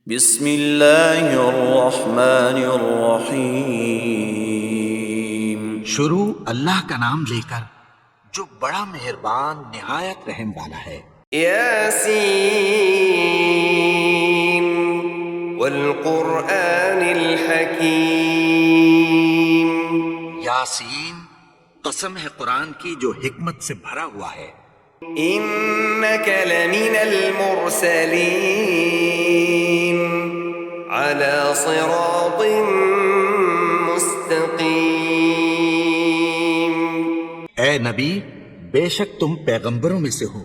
بسم اللہ الرحمن الرحیم۔ شروع اللہ کا نام لے کر جو بڑا مہربان نہایت رحم والا ہے۔ یاسین والقرآن الحکیم۔ یاسین، قسم ہے قرآن کی جو حکمت سے بھرا ہوا ہے۔ انک لمن المرسلین علی صراط مستقیم۔ اے نبی، بے شک تم پیغمبروں میں سے ہو،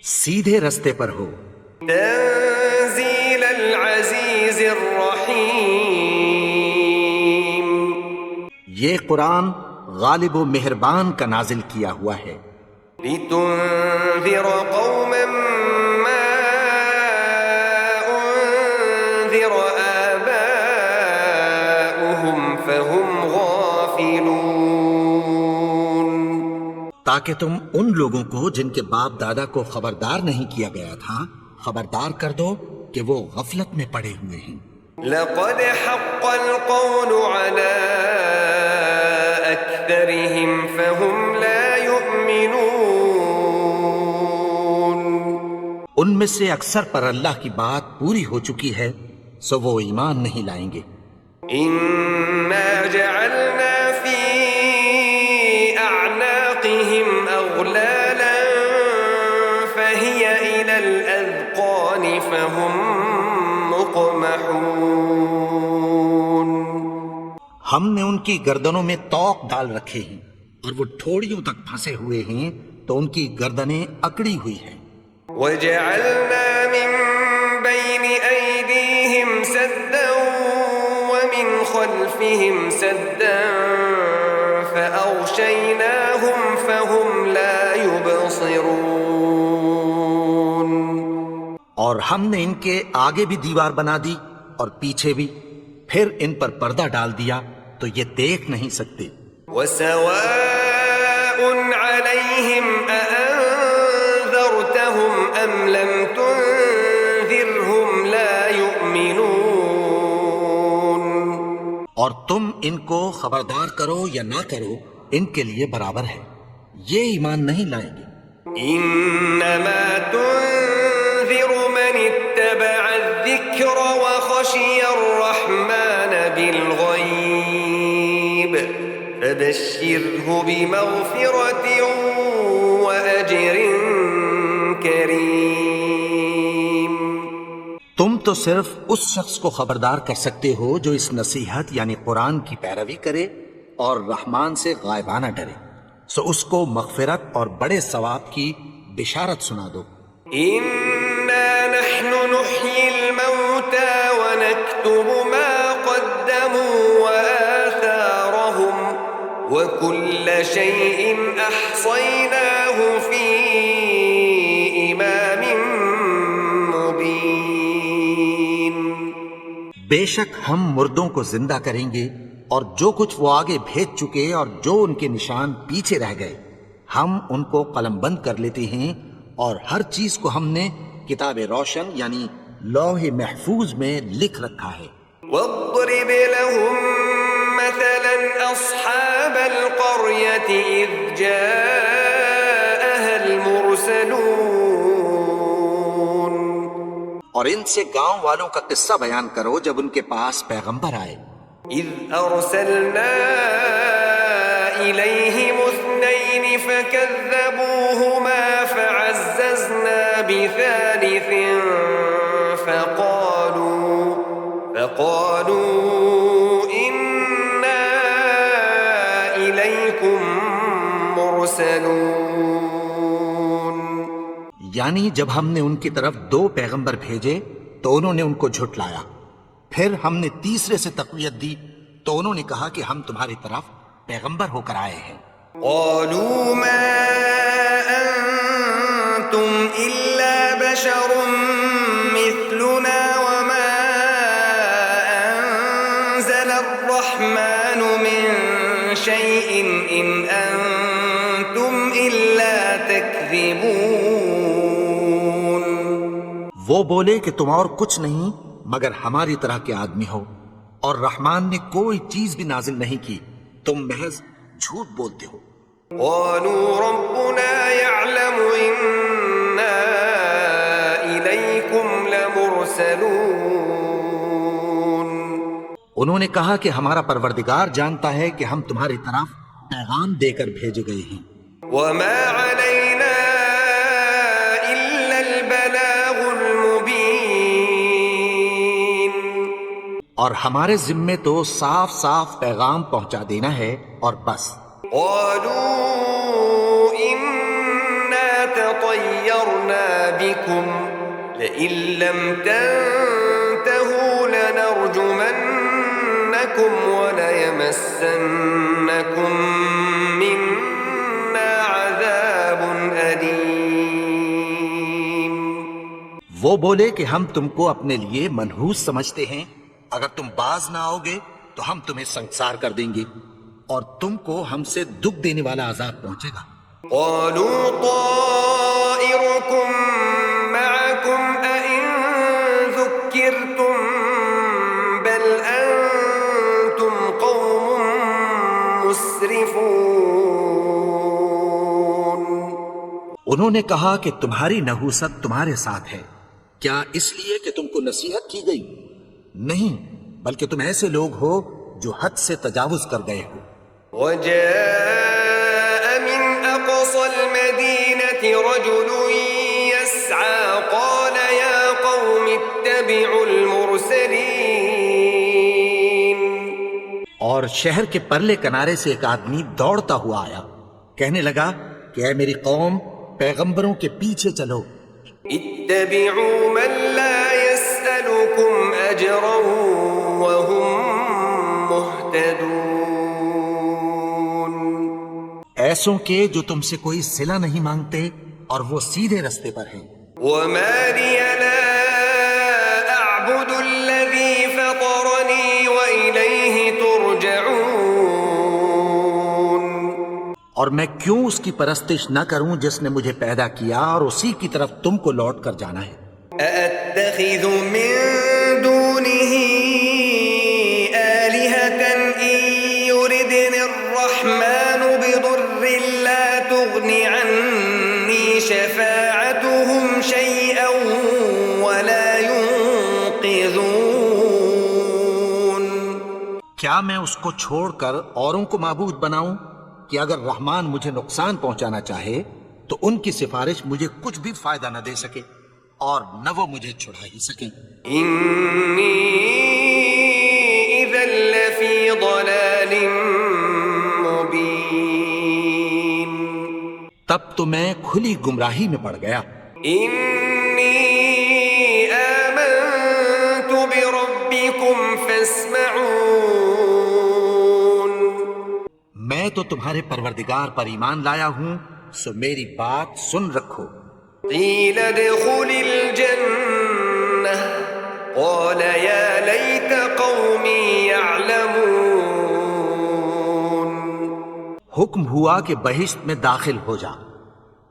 سیدھے رستے پر ہو۔ تنزیل العزیز الرحیم۔ یہ قرآن غالب و مہربان کا نازل کیا ہوا ہے۔ لتنذر قوما ما انذر آباؤهم فهم غافلون۔ تاکہ تم ان لوگوں کو جن کے باپ دادا کو خبردار نہیں کیا گیا تھا خبردار کر دو کہ وہ غفلت میں پڑے ہوئے ہیں۔ لقد حق القول على أكثرهم فهم لا يؤمنون۔ ان میں سے اکثر پر اللہ کی بات پوری ہو چکی ہے، سو وہ ایمان نہیں لائیں گے۔ إنا جعلنا في أعناقهم أغلالا فهي إلى الأذقان فهم مقمحون۔ ہم نے ان کی گردنوں میں طوق ڈال رکھے ہیں اور وہ ٹھوڑیوں تک پھنسے ہوئے ہیں تو ان کی گردنیں اکڑی ہوئی ہیں۔ وجعلنا من بين أيديهم سدا ومن خلفهم سدا فأغشيناهم فهم لا يبصرون۔ اور ہم نے ان کے آگے بھی دیوار بنا دی اور پیچھے بھی، پھر ان پر پردہ ڈال دیا تو یہ دیکھ نہیں سکتے۔ وسواء عليهم أأنذرتهم أم لم تنذرهم لا يؤمنون۔ اور تم ان کو خبردار کرو یا نہ کرو، ان کے لیے برابر ہے، یہ ایمان نہیں لائیں گے۔ إنما تنذر من اتبع الذكر وخشي الرحمن بالغيب فبشره بمغفرة وأجر كريم۔ تم تو صرف اس شخص کو خبردار کر سکتے ہو جو اس نصیحت یعنی قرآن کی پیروی کرے اور رحمان سے غائبانہ ڈرے، سو اس کو مغفرت اور بڑے ثواب کی بشارت سنا دو۔ إنا نحن نحيي الموتى ونكتب ما قدموا وآثارهم وكل شيء أحصيناه في إمام مبين۔ بے شک ہم مردوں کو زندہ کریں گے اور جو کچھ وہ آگے بھیج چکے اور جو ان کے نشان پیچھے رہ گئے ہم ان کو قلم بند کر لیتے ہیں، اور ہر چیز کو ہم نے کتاب روشن یعنی لوح محفوظ میں لکھ رکھا ہے۔ واضرب لهم مثلا أصحاب القرية إذ جاءها المرسلون۔ اور ان سے گاؤں والوں کا قصہ بیان کرو جب ان کے پاس پیغمبر آئے۔ إذ أرسلنا إليهم اثنين فكذبوهما فعززنا بثالث فقالوا إنا إليكم مرسلون۔ یعنی جب ہم نے ان کی طرف 2 پیغمبر بھیجے تو انہوں نے ان کو جھٹلایا، پھر ہم نے تیسرے سے تقویت دی تو انہوں نے کہا کہ ہم تمہاری طرف پیغمبر ہو کر آئے ہیں۔ قالوا ما أنتم إلا بشر مثلنا وما أنزل الرحمن من شيء إن أنتم إلا تكذبون۔ وہ بولے کہ تم اور کچھ نہیں مگر ہماری طرح کے آدمی ہو، اور رحمان نے کوئی چیز بھی نازل نہیں کی، تم محض جھوٹ بولتے ہو۔ قالوا ربنا يعلم إنا إليكم لمرسلون انہوں نے کہا کہ ہمارا پروردگار جانتا ہے کہ ہم تمہاری طرف پیغام دے کر بھیجے گئے ہیں، وما علينا إلا البلاغ المبين اور ہمارے ذمے تو صاف صاف پیغام پہنچا دینا ہے اور بس۔ قالوا إنا تطيرنا بكم لئن لم تنتهوا لنرجمنكم وليمسنكم منا عذاب أليم۔ وہ بولے کہ ہم تم کو اپنے لیے منحوس سمجھتے ہیں، اگر تم باز نہ آؤ گے تو ہم تمہیں سنسار کر دیں گے اور تم کو ہم سے دکھ دینے والا عذاب پہنچے گا۔ قالوا طائركم معكم أئن ذكرتم بل أنتم قوم مسرفون۔ انہوں نے کہا کہ تمہاری نحوست تمہارے ساتھ ہے، کیا اس لیے کہ تم کو نصیحت کی گئی؟ نہیں، بلکہ تم ایسے لوگ ہو جو حد سے تجاوز کر گئے ہو۔ وجاء من أقصى المدينة رجل يسعى قال يا قوم اتبعوا المرسلين۔ اور شہر کے پرلے کنارے سے ایک آدمی دوڑتا ہوا آیا، کہنے لگا کہ اے میری قوم، پیغمبروں کے پیچھے چلو۔ اتبعوا من لا يسألكم أجرا وهم مهتدون۔ ایسوں کے جو تم سے کوئی صلہ نہیں مانگتے اور وہ سیدھے رستے پر ہیں۔ وما لي لا أعبد الذي فطرني وإليه ترجعون۔ اور میں کیوں اس کی پرستش نہ کروں جس نے مجھے پیدا کیا اور اسی کی طرف تم کو لوٹ کر جانا ہے۔ أأتخذ من دونه آلهة إن يردني الرحمن بضر لا تغن عني شفاعتهم شيئا ولا ينقذون۔ کیا میں اس کو چھوڑ کر اوروں کو معبود بناؤں کہ اگر رحمان مجھے نقصان پہنچانا چاہے تو ان کی سفارش مجھے کچھ بھی فائدہ نہ دے سکے اور نہ وہ مجھے چھڑا ہی سکیں۔ إني إذا لفي ضلال مبين۔ تب تو میں کھلی گمراہی میں پڑ گیا۔ إني آمنت بربكم فاسمعون۔ میں تو تمہارے پروردگار پر ایمان لایا ہوں، سو میری بات سن رکھو۔ قيل ادخل الجنة قال يا ليت قومي يعلمون۔ حکم ہوا کہ بہشت میں داخل ہو جا،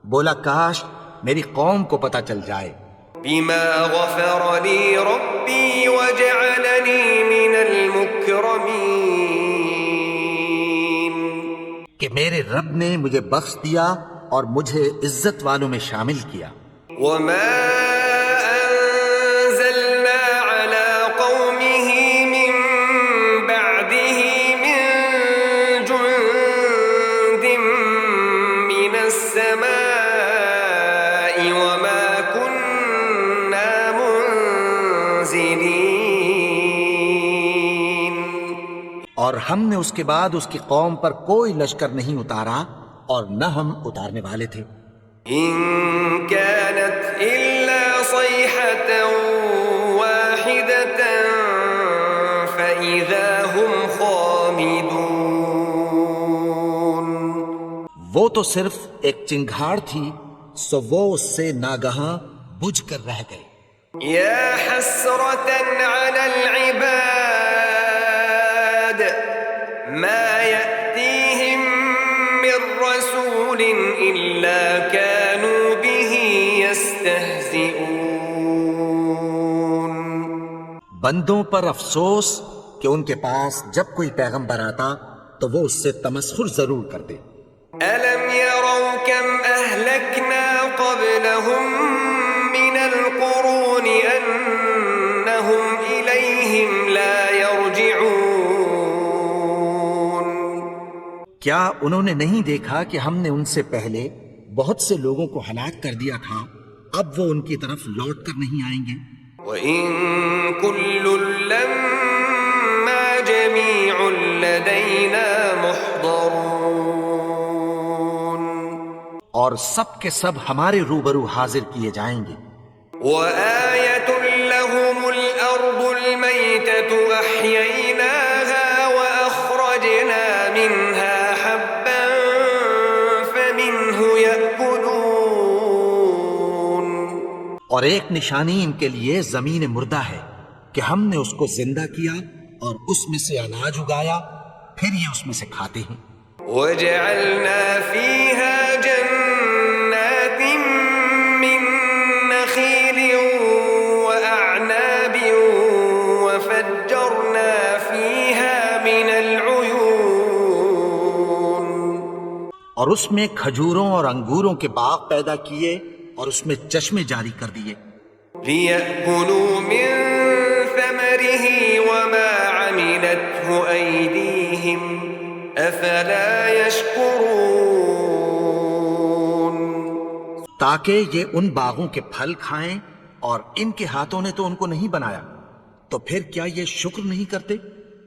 بولا کاش میری قوم کو پتہ چل جائے۔ بما غفر لي ربي وجعلني من المكرمين۔ کہ میرے رب نے مجھے بخش دیا اور مجھے عزت والوں میں شامل کیا۔ وما أنزلنا على قومه من بعده من جند من السماء وما كنا منزلين۔ اور ہم نے اس کے بعد اس کی قوم پر کوئی لشکر نہیں اتارا اور نہ ہم اتارنے والے تھے۔ إن كانت إلا صيحة واحدة فإذا هم خامدون۔ وہ تو صرف ایک چنگھاڑ تھی، سو وہ اس سے ناگہاں بجھ کر رہ گئے۔ يا حسرة على العباد ما يأتيهم من رسول إلا كانوا به يستهزئون۔ بندوں پر افسوس کہ ان کے پاس جب کوئی پیغمبر آتا تو وہ اس سے تمسخر ضرور کرتے۔ أَلَمْ يَرَوْا كَمْ أَهْلَكْنَا قَبْلَهُمْ مِنَ الْقُرُونِ أَنَّهُمْ إِلَيْهِمْ لَا يَرْجِعُونَ۔ کیا انہوں نے نہیں دیکھا کہ ہم نے ان سے پہلے بہت سے لوگوں کو ہلاک کر دیا تھا، اب وہ ان کی طرف لوٹ کر نہیں آئیں گے؟ وَإِن كُلٌّ لَّمَّا جَمِيعٌ لَّدَيْنَا مُحْضَرُونَ، اور سب کے سب ہمارے روبرو حاضر کیے جائیں گے۔ وَآيَةٌ لَّهُمُ الْأَرْضُ الْمَيْتَةُ أَحْيَيْنَاهَا وَأَخْرَجْنَا مِنْهَا حَبًّا فَمِنْهُ يَأْكُلُونَ۔ اور ایک نشانی ان کے لیے زمین مردہ ہے کہ ہم نے اس کو زندہ کیا اور اس میں سے اناج اگایا، پھر یہ اس میں سے کھاتے ہیں۔ وَجَعَلْنَا فِيهَا جَنَّاتٍ مِّن نَّخِيلٍ وَأَعْنَابٍ وَفَجَّرْنَا فِيهَا مِنَ الْعُيُونِ، اور اس میں کھجوروں اور انگوروں کے باغ پیدا کیے اور اس میں چشمے جاری کر دیے۔ لِيَأْكُلُوا مِن ثَمَرِهِ وَمَا عَمِلَتْهُ أَيْدِيهِمْ أَفَلَا يَشْكُرُونَ۔ تاکہ یہ ان باغوں کے پھل کھائیں، اور ان کے ہاتھوں نے تو ان کو نہیں بنایا، تو پھر کیا یہ شکر نہیں کرتے؟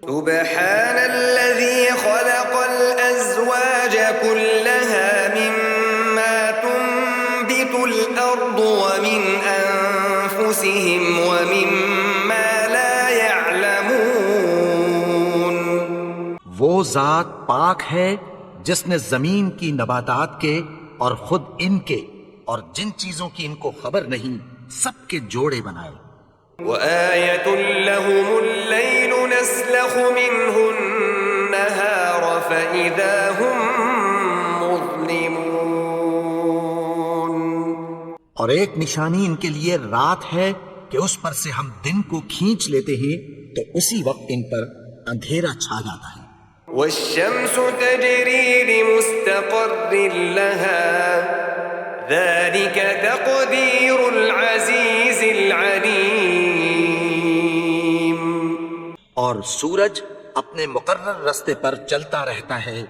سبحان الذي خلق الأزواج كلها مما تنبت الأرض ومن أنفسهم ومما لا يعلمون۔ وہ ذات پاک ہے جس نے زمین کی نباتات کے اور خود ان کے اور جن چیزوں کی ان کو خبر نہیں سب کے جوڑے بنائے۔ وآية لهم الليل نسلخ منه النهار فإذا هم مظلمون۔ اور ایک نشانی ان کے لیے رات ہے کہ اس پر سے ہم دن کو کھینچ لیتے ہیں تو اسی وقت ان پر اندھیرا چھا جاتا ہے۔ والشمس تجري لمستقر لها ذلك تقدير العزيز العليم۔ اور سورج اپنے مقرر راستے پر چلتا رہتا ہے،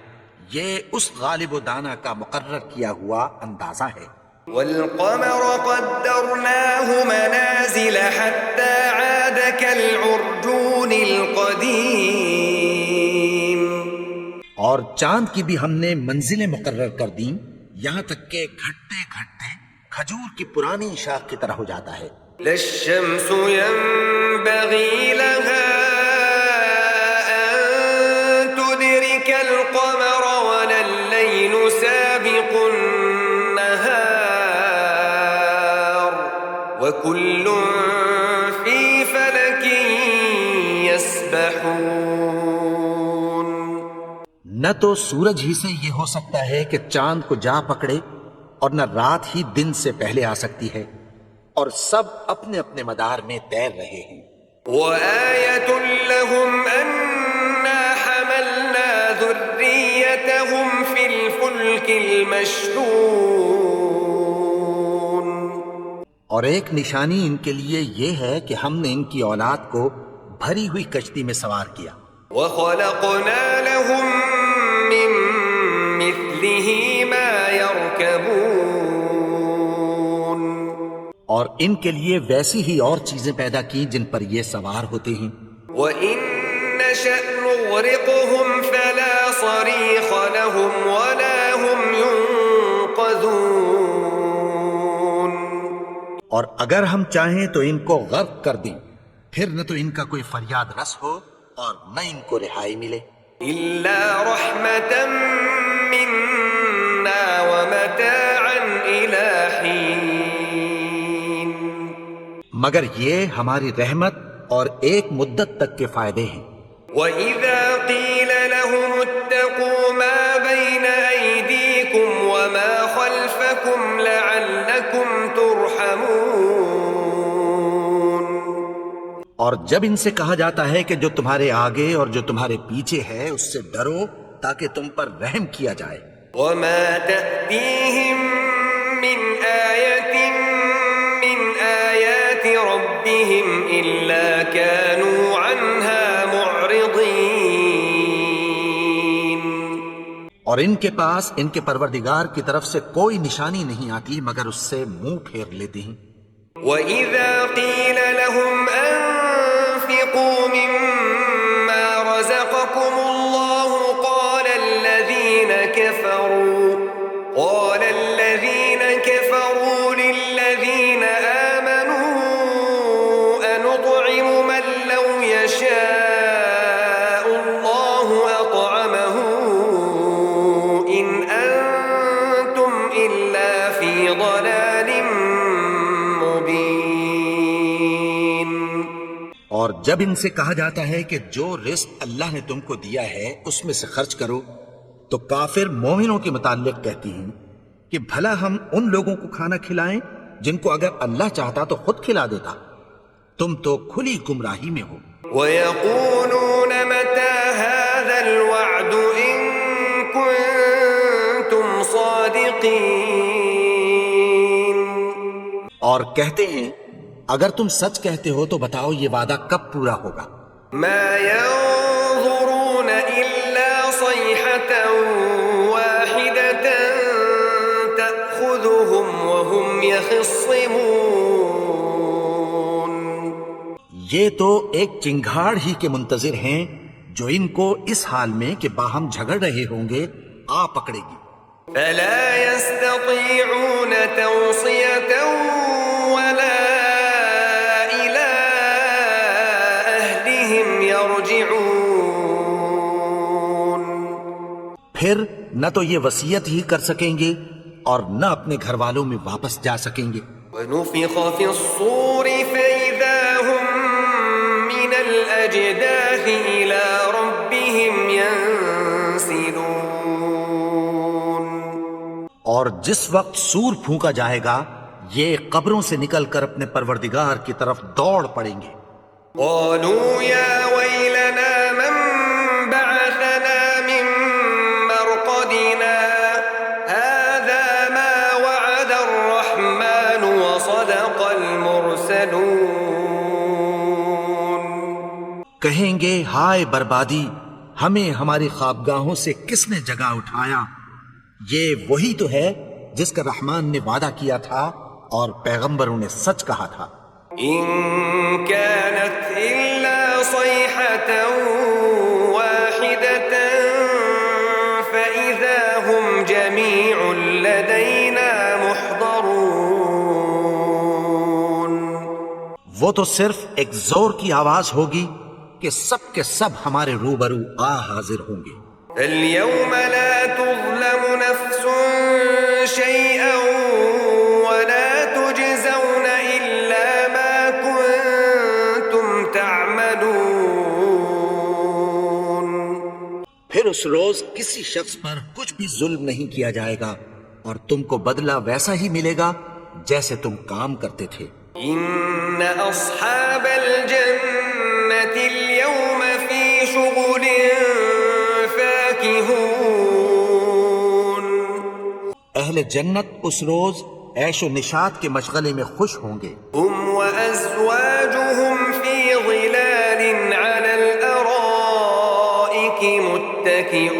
یہ اس غالب و دانا کا مقرر کیا ہوا اندازہ ہے۔ والقمر قدرناه منازل حتى عاد كالعرجون القديم۔ اور چاند کی بھی ہم نے منزلیں مقرر کر دیں، یہاں تک کہ گھٹتے گھٹتے کھجور کی پرانی شاخ کی طرح ہو جاتا ہے۔ لا الشمس ينبغي لها أن تدرك القمر ولا الليل سابق النهار وكل في فلك يسبحون۔ نہ تو سورج ہی سے یہ ہو سکتا ہے کہ چاند کو جا پکڑے، اور نہ رات ہی دن سے پہلے آ سکتی ہے، اور سب اپنے اپنے مدار میں تیر رہے ہیں۔ وآية لهم أنا حملنا ذريتهم في الفلك المشحون۔ اور ایک نشانی ان کے لیے یہ ہے کہ ہم نے ان کی اولاد کو بھری ہوئی کشتی میں سوار کیا۔ وخلقنا لهم من مثله ما يركبون۔ اور ان کے لیے ویسی ہی اور چیزیں پیدا کی جن پر یہ سوار ہوتے ہیں۔ وإن نشأ نغرقهم فلا صريخ لهم ولا هم ينقذون۔ اور اگر ہم چاہیں تو ان کو غرق کر دیں، پھر نہ تو ان کا کوئی فریاد رس ہو اور نہ ان کو رہائی ملے۔ إلا رحمة منا ومتاعا إلى حين۔ مگر یہ ہماری رحمت اور ایک مدت تک کے فائدے ہیں۔ وَإِذَا قِيلَ لَهُمُ اتَّقُوا مَا بَيْنَ أَيْدِيكُمْ وَمَا خَلْفَكُمْ لَعَلَّكُمْ تُرْحَمُونَ۔ اور جب ان سے کہا جاتا ہے کہ جو تمہارے آگے اور جو تمہارے پیچھے ہے اس سے ڈرو تاکہ تم پر رحم کیا جائے. وما تأتيهم من آية من آيات ربهم إلا كانوا عنها معرضين. اور ان کے پاس ان کے پروردگار کی طرف سے کوئی نشانی نہیں آتی مگر اس سے منہ پھیر لیتے ہیں. وَإِذَا قِيلَ لَهُمْ أَنفِقُوا مِمَّا رَزَقَكُمُ اللَّهُ قَالَ الَّذِينَ كَفَرُوا لِلَّذِينَ آمَنُوا أَنُطْعِمُ مَن لَّوْ يَشَاءُ اللَّهُ أَطْعَمَهُ إِنْ أَنتُمْ إِلَّا فِي ضَلَالٍ مُّبِينٍ. اور جب ان سے کہا جاتا ہے کہ جو رزق اللہ نے تم کو دیا ہے اس میں سے خرچ کرو تو کافر مومنوں کے متعلق کہتی ہیں کہ بھلا ہم ان لوگوں کو کھانا کھلائیں جن کو اگر اللہ چاہتا تو خود کھلا دیتا. تم تو کھلی گمراہی میں ہو. وَيَقُولُونَ مَتَى هَذَا الْوَعْدُ إِن كُنتُمْ صَادِقِينَ. اور کہتے ہیں اگر تم سچ کہتے ہو تو بتاؤ یہ وعدہ کب پورا ہوگا. مَا يَنظُرُونَ إِلَّا صَيْحَةً وَاحِدَةً تَأْخُذُهُمْ وَهُمْ يَخِصِّمُونَ. یہ تو ایک چنگھاڑ ہی کے منتظر ہیں جو ان کو اس حال میں کہ باہم جھگڑ رہے ہوں گے آ پکڑے گی. فَلَا يَسْتَطِيعُونَ تَوْصِيَةً وَلَا إِلَىٰ أَهْلِهِمْ يَرْجِعُونَ. پھر نہ تو یہ وصیت ہی کر سکیں گے اور نہ اپنے گھر والوں میں واپس جا سکیں گے. وَنُفِخَ فِي الصُّورِ فَإِذَا هُم مِّنَ الْأَجْدَاثِ إِلَىٰ رَبِّهِمْ يَنسِلُونَ. اور جس وقت سور پھونکا جائے گا یہ قبروں سے نکل کر اپنے پروردگار کی طرف دوڑ پڑیں گے. قَالُوا يَا وَيْلَنَا مَن بَعَثَنَا مِن مَّرْقَدِنَا هَٰذَا مَا وَعَدَ الرَّحْمَٰنُ وَصَدَقَ الْمُرْسَلُونَ. کہیں گے ہائے بربادی ہمیں ہماری خوابگاہوں سے کس نے جگا اٹھایا. یہ وہی تو ہے جس کا رحمان نے وعدہ کیا تھا اور پیغمبروں نے سچ کہا تھا. إِن كَانَتْ إِلَّا صَيْحَةً وَاحِدَةً فَإِذَا هُمْ جَمِيعٌ لَدَيْنَا مُحْضَرُونَ. وہ تو صرف ایک زور کی آواز ہوگی کہ سب کے سب ہمارے روبرو آ حاضر ہوں گے. فَالْيَوْمَ لَا تُظْلَمُ نَفْسٌ شَيْئًا وَلَا تُجْزَوْنَ إِلَّا مَا كُنتُمْ تَعْمَلُونَ. پھر اس روز کسی شخص پر کچھ بھی ظلم نہیں کیا جائے گا اور تم کو بدلہ ویسا ہی ملے گا جیسے تم کام کرتے تھے. إِنَّ أَصْحَابَ الْجَنَّةِ الْيَوْمَ فِي شُغُلٍ فَاكِهُونَ. اہل جنت اس روز عیش و نشاط کے مشغلے میں خوش ہوں گے. هُمْ وَأَزْوَاجُهُمْ فِي ظِلَالٍ عَلَى الْأَرَائِكِ مُتَّكِئُونَ.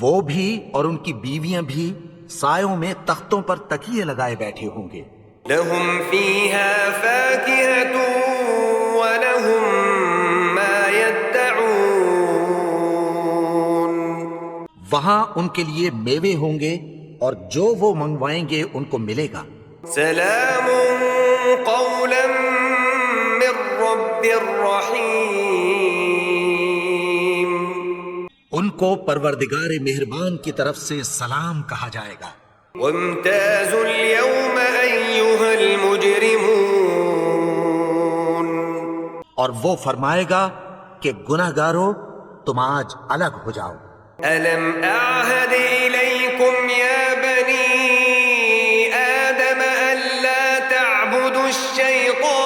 وہ بھی اور ان کی بیویاں بھی سایوں میں تختوں پر تکیے لگائے بیٹھے ہوں گے. لَهُمْ فِيهَا فَاكِهَةٌ وَلَهُمْ مَا يَدَّعُونَ. وہاں ان کے لیے میوے ہوں گے اور جو وہ منگوائیں گے ان کو ملے گا. سَلَامٌ قَوْلًا مِّن رَّبٍّ رَّحِيمٍ. ان کو پروردگار مہربان کی طرف سے سلام کہا جائے گا. وَامْتَازُوا الْيَوْمَ أَيُّهَا الْمُجْرِمُونَ. اور وہ فرمائے گا کہ گناہگارو تم آج الگ ہو جاؤ. أَلَمْ أَعْهَدْ إِلَيْكُمْ يَا بَنِي آدَمَ أَلَّا تَعْبُدُوا الشَّيْطَانَ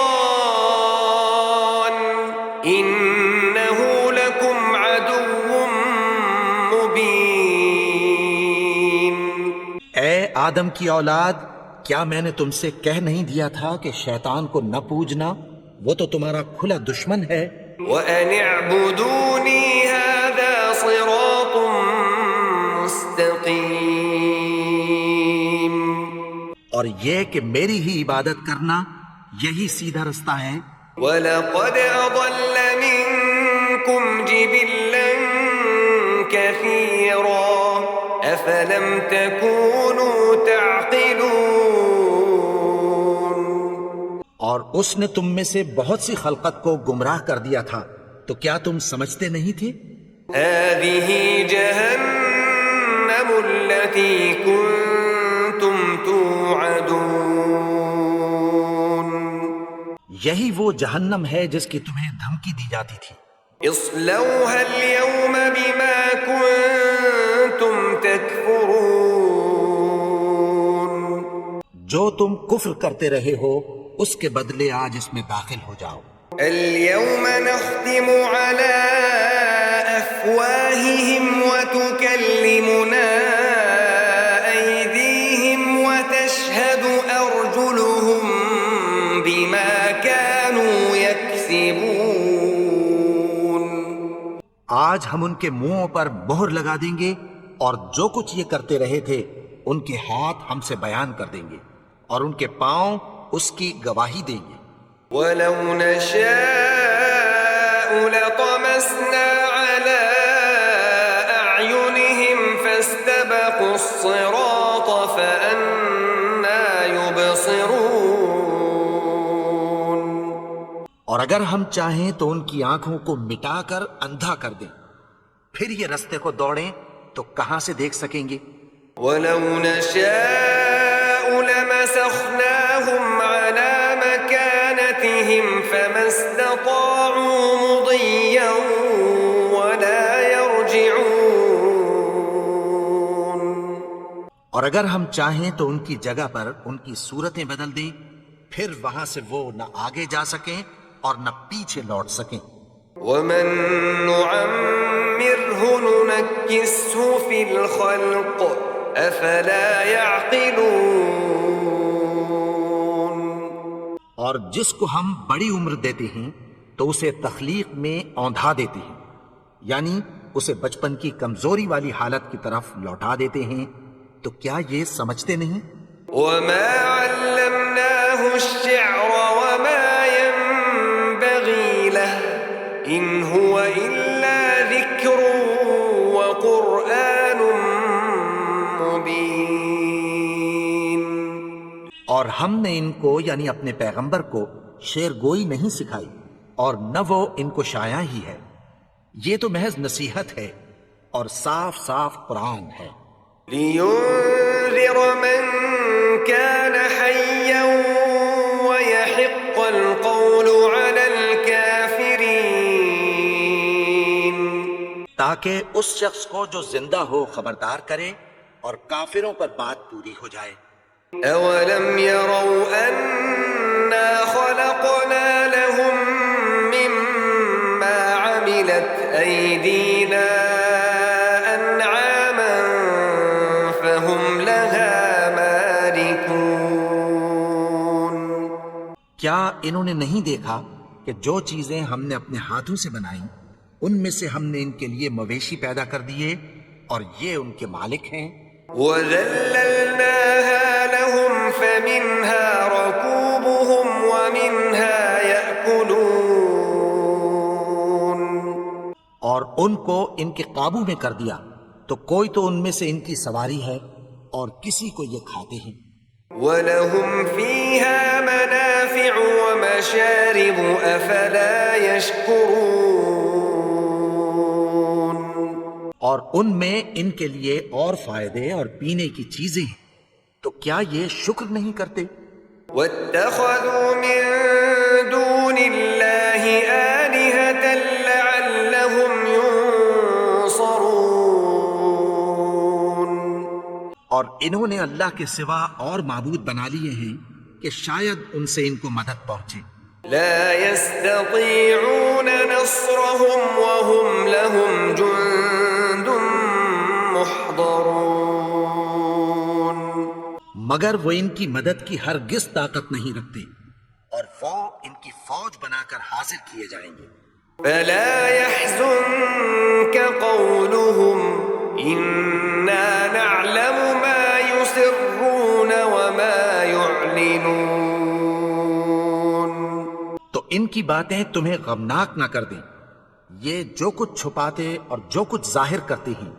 إنه لكم عدو مبين. اے آدم کی اولاد، کیا میں نے تم سے کہہ نہیں دیا تھا کہ شیطان کو نہ پوجنا؟ وہ تو تمہارا کھلا دشمن ہے. وأن اعبدوني هذا صراط مستقيم. اور یہ کہ میری ہی عبادت کرنا یہی سیدھا رستہ ہے. وَلَقَدْ أَضَلَّ مِنكُمْ جِبِلًّا كَثِيرًا أَفَلَمْ تَكُونُوا تَعْقِلُونَ. اور اس نے تم میں سے بہت سی خلقت کو گمراہ کر دیا تھا، تو کیا تم سمجھتے نہیں تھے؟ هَذِهِ جَهَنَّمُ الَّتِي كُنتُمْ تُوعَدُونَ. یہی وہ جہنم ہے جس کی تمہیں دھمکی دی جاتی تھی. اصلوها اليوم بما كنتم تكفرون. جو تم کفر کرتے رہے ہو اس کے بدلے آج اس میں داخل ہو جاؤ. اليوم نختم على أفواههم وتكلمنا أيديهم وتشهد أرجلهم بما كانوا يكسبون. آج ہم ان کے منہوں پر مہر لگا دیں گے اور جو کچھ یہ کرتے رہے تھے ان کے ہاتھ ہم سے بیان کر دیں گے اور ان کے پاؤں اس کی گواہی دیں گے. ولو نشاء لطمسنا على أعينهم فاستبقوا الصراط فأنى يبصرون. اور اگر ہم چاہیں تو ان کی آنکھوں کو مٹا کر اندھا کر دیں، پھر یہ رستے کو دوڑیں تو کہاں سے دیکھ سکیں گے. ولو نشاء لمسخناهم على مكانتهم فما استطاعوا مضيا ولا يرجعون. اور اگر ہم چاہیں تو ان کی جگہ پر ان کی صورتیں بدل دیں، پھر وہاں سے وہ نہ آگے جا سکیں اور نہ پیچھے لوٹ سکیں. ومن نعمره ننكسه في الخلق افلا يعقلون. اور جس کو ہم بڑی عمر دیتے ہیں تو اسے تخلیق میں اوندھا دیتے ہیں، یعنی اسے بچپن کی کمزوری والی حالت کی طرف لوٹا دیتے ہیں. تو کیا یہ سمجھتے نہیں؟ وما علمناه الشعر وما ينبغي له ان هو الا ذكر وقرآن مبين. اور ہم نے ان کو یعنی اپنے پیغمبر کو شعر گوئی نہیں سکھائی اور نہ وہ ان کو شاعر ہی ہے. یہ تو محض نصیحت ہے اور صاف صاف قرآن ہے. لينذر من كان حيا ويحق القول على الكافرين. تاکہ اس شخص کو جو زندہ ہو خبردار کرے اور کافروں پر بات پوری ہو جائے. أولم يروا أنا خلقنا لهم مما عملت أيدينا أنعاما فهم لها مالكون. کیا انہوں نے نہیں دیکھا کہ جو چیزیں ہم نے اپنے ہاتھوں سے بنائیں ان میں سے ہم نے ان کے لیے مویشی پیدا کر دیے اور یہ ان کے مالک ہیں. وَذَلَّلْنَاهَا لَهُمْ فَمِنْهَا رَكُوبُهُمْ وَمِنْهَا يَأْكُلُونَ. اور ان کو ان کے قابو میں کر دیا تو کوئی تو ان میں سے ان کی سواری ہے اور کسی کو یہ کھاتے ہیں. وَلَهُمْ فِيهَا مَنَافِعُ وَمَشَارِبُ أَفَلَا يَشْكُرُونَ. اور ان میں ان کے لیے اور فائدے اور پینے کی چیزیں ہیں، تو کیا یہ شکر نہیں کرتے؟ وَاتَّخَذُوا مِن دُونِ اللَّهِ آلِهَةً لَعَلَّهُمْ يُنصَرُونَ. اور انہوں نے اللہ کے سوا اور معبود بنا لیے ہیں کہ شاید ان سے ان کو مدد پہنچے. لا يستطيعون نصرهم وهم لهم جند محضرون. مگر وہ ان کی مدد کی ہرگز طاقت نہیں رکھتے اور وہ ان کی فوج بنا کر حاضر کیے جائیں گے. فلا يحزنك قولهم إنا نعلم ما يسرون وما يعلنون. تو ان کی باتیں تمہیں غمناک نہ کر دیں. یہ جو کچھ چھپاتے اور جو کچھ ظاہر کرتے ہیں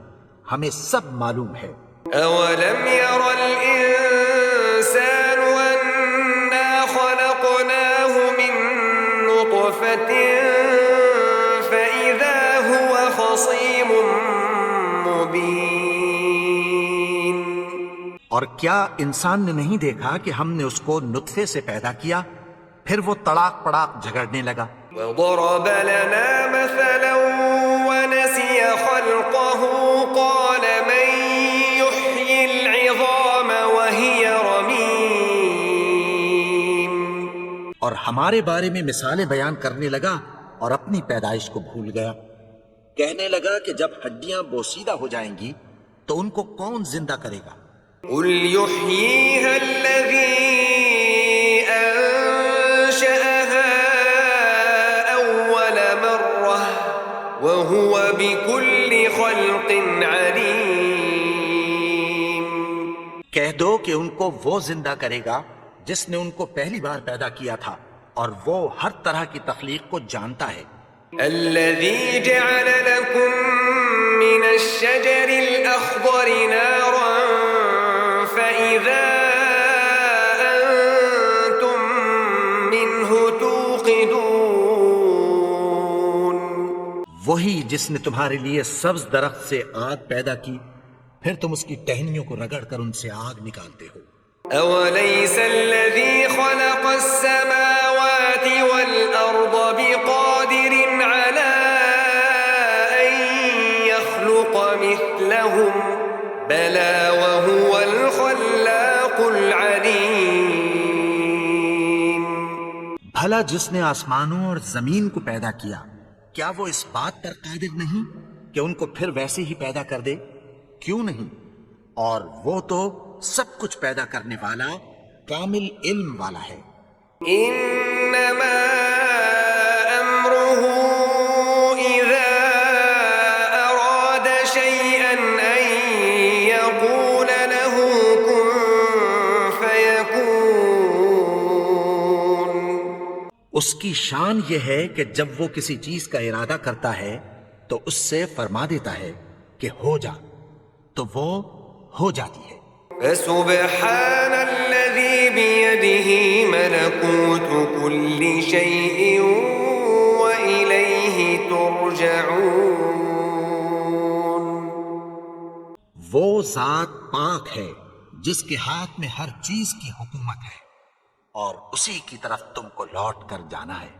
ہمیں سب معلوم ہے. أولم ير الإنسان أنا خلقناه من نطفة فإذا هو خصيم مبين. اور کیا انسان نے نہیں دیکھا کہ ہم نے اس کو نطفے سے پیدا کیا پھر وہ تڑاک پڑاک جھگڑنے لگا. وضرب لنا مثلا ونسي خلقه قال من يحيي العظام وهي رميم. اور ہمارے بارے میں مثالیں بیان کرنے لگا اور اپنی پیدائش کو بھول گیا. کہنے لگا کہ جب ہڈیاں بوسیدہ ہو جائیں گی تو ان کو کون زندہ کرے گا؟ قل يحييها الذي أنشأها أول مرة وهو بكل خلق عليم. کہہ دو کہ ان کو وہ زندہ کرے گا جس نے ان کو پہلی بار پیدا کیا تھا اور وہ ہر طرح کی تخلیق کو جانتا ہے. الذي جعل لكم من الشجر الأخضر نارا فإذا أنتم منه توقدون. وہی جس نے تمہارے لیے سبز درخت سے آگ پیدا کی پھر تم اس کی ٹہنیوں کو رگڑ کر ان سے آگ نکالتے ہو. أوليس الذي خلق السماوات والأرض بقادر على أن يخلق مثلهم بلى وهو الخلاق العليم. بھلا جس نے آسمانوں اور زمین کو پیدا کیا کیا وہ اس بات پر قادر نہیں کہ ان کو پھر ویسے ہی پیدا کر دے؟ کیوں نہیں؟ اور وہ تو سب کچھ پیدا کرنے والا کامل علم والا ہے. إنما أمره إذا أراد شيئا أن يقول له كن فيكون. اس کی شان یہ ہے کہ جب وہ کسی چیز کا ارادہ کرتا ہے تو اس سے فرما دیتا ہے کہ ہو جا تو وہ ہو جاتی ہے. فسبحان الذي بيده ملكوت كل شيء وإليه ترجعون. وہ ذات پاک ہے جس کے ہاتھ میں ہر چیز کی حکومت ہے اور اسی کی طرف تم کو لوٹ کر جانا ہے.